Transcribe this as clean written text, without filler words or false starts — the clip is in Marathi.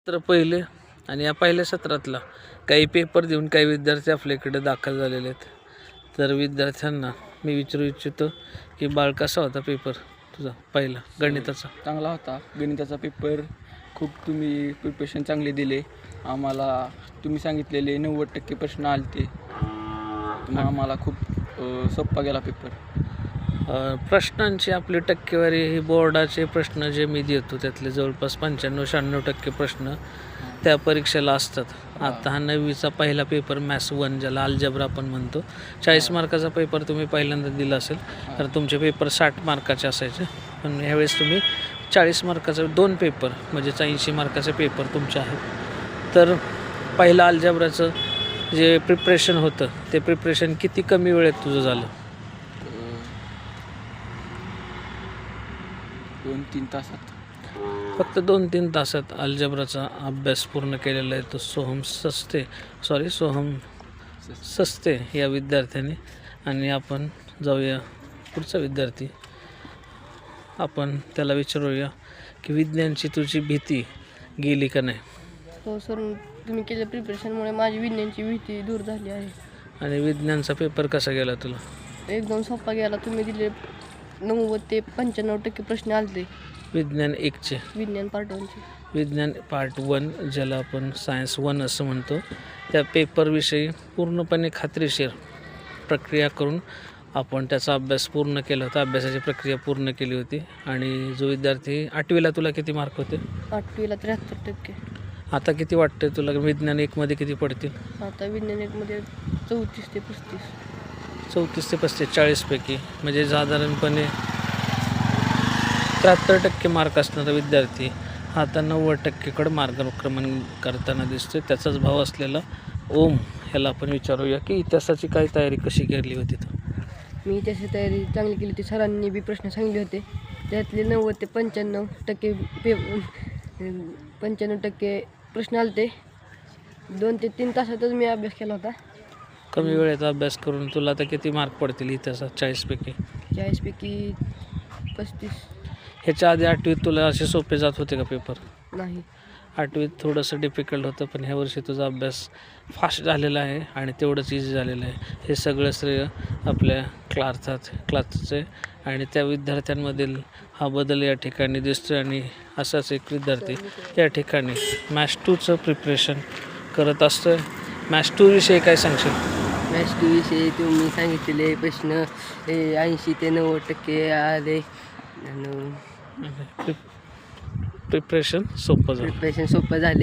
सत्र पहिले आणि या पहिल्या सत्रातला काही पेपर देऊन काही विद्यार्थी आपल्याकडे दाखल झालेले आहेत. तर विद्यार्थ्यांना मी विचारू इच्छितो की बाळ कसा होता पेपर तुझा पहिला गणिताचा? चांगला होता गणिताचा पेपर. खूप तुम्ही प्रिपरेशन चांगले दिले आम्हाला. तुम्ही सांगितलेले 90% प्रश्न आले ते आम्हाला खूप सोपा गेला पेपर. प्रश्नांची आपली टक्केवारी ही बोर्डाचे प्रश्न जे मी देतो त्यातले जवळपास 95-96% प्रश्न त्या परीक्षेला असतात. आता हा 9वीचा पहिला पेपर मॅथ्स 1 ज्याला अल्जेब्रा आपण म्हणतो, 40 मार्काचा पेपर तुम्ही पहिल्यांदा दिला असेल. तर तुमचे पेपर 60 मार्काचे असायचे, पण ह्यावेळेस तुम्ही 40 मार्काचा 2 पेपर म्हणजे 80 मार्काचे पेपर तुमचे आहेत. तर पहिला अल्जेब्राचं जे प्रिपरेशन होतं ते प्रिपरेशन किती कमी वेळेत तुझं झालं? 2-3 तासात. फक्त 2-3 तासात अल्जेब्राचा अभ्यास पूर्ण केलेला आहे तो सोहम सस्ते या विद्यार्थ्याने. आणि आपण जाऊया पुढचा विद्यार्थी, आपण त्याला विचारूया की विज्ञानची तुझी भीती गेली का नाही? हो सर, तुम्ही केलेल्या प्रिपरेशनमुळे माझी विज्ञानची भीती दूर झाली आहे. आणि विज्ञानचा पेपर कसा गेला तुला? एकदम सोपा गेला. तुम्ही दिले 90 ते 95% प्रश्न आले. विज्ञान 1चे, विज्ञान पार्ट 1चे. विज्ञान पार्ट 1 ज्याला आपण सायन्स 1 असं म्हणतो, त्या पेपरविषयी पूर्णपणे खात्रीशीर प्रक्रिया करून आपण त्याचा अभ्यास पूर्ण केला होता, अभ्यासाची प्रक्रिया पूर्ण केली होती. आणि जो विद्यार्थी 8वीला तुला किती मार्क होते? 8वीला 73%. आता किती वाटतं तुला विज्ञान 1मध्ये किती पडतील? आता विज्ञान 1मध्ये 34 ते 35. 34 ते 35, 40पैकी म्हणजे साधारणपणे 73% मार्क असणारा विद्यार्थी हा आता 90%कडे मार्गक्रमण करताना दिसतोय. त्याचाच भाव असलेला ओम ह्याला आपण विचारूया की इतिहासाची काय तयारी कशी केली होती तू? मी इतिहासाची तयारी चांगली केली होती. सरांनी बी प्रश्न सांगितले होते, त्यातले 90 ते 95% 95% प्रश्न आले ते. 2 ते 3 तासातच मी अभ्यास केला होता. कमी वेळेत अभ्यास करून तुला आता किती मार्क पडतील इतिहासात 40पैकी? 40पैकी 35. ह्याच्या आधी 8वीत तुला असे सोपे जात होते का पेपर? नाही. 8वीत थोडंसं डिफिकल्ट होतं, पण ह्या वर्षी तुझा अभ्यास फास्ट झालेला आहे आणि तेवढंच इझी झालेलं आहे. हे सगळं श्रेय आपल्या क्लासचे आणि त्या विद्यार्थ्यांमधील हा बदल या ठिकाणी दिसतो. आणि असाच एक विद्यार्थी या ठिकाणी मॅथ्स 2चं प्रिपरेशन करत असतो. मॅथ्स 2 विषयी काय सांगशील? मॅथ्स 2 विषयी तुम्ही सांगितलेले प्रश्न 80 ते 90% आले. आणि प्रिपरेशन सोपं झालं. प्रिपरेशन सोपं झाले.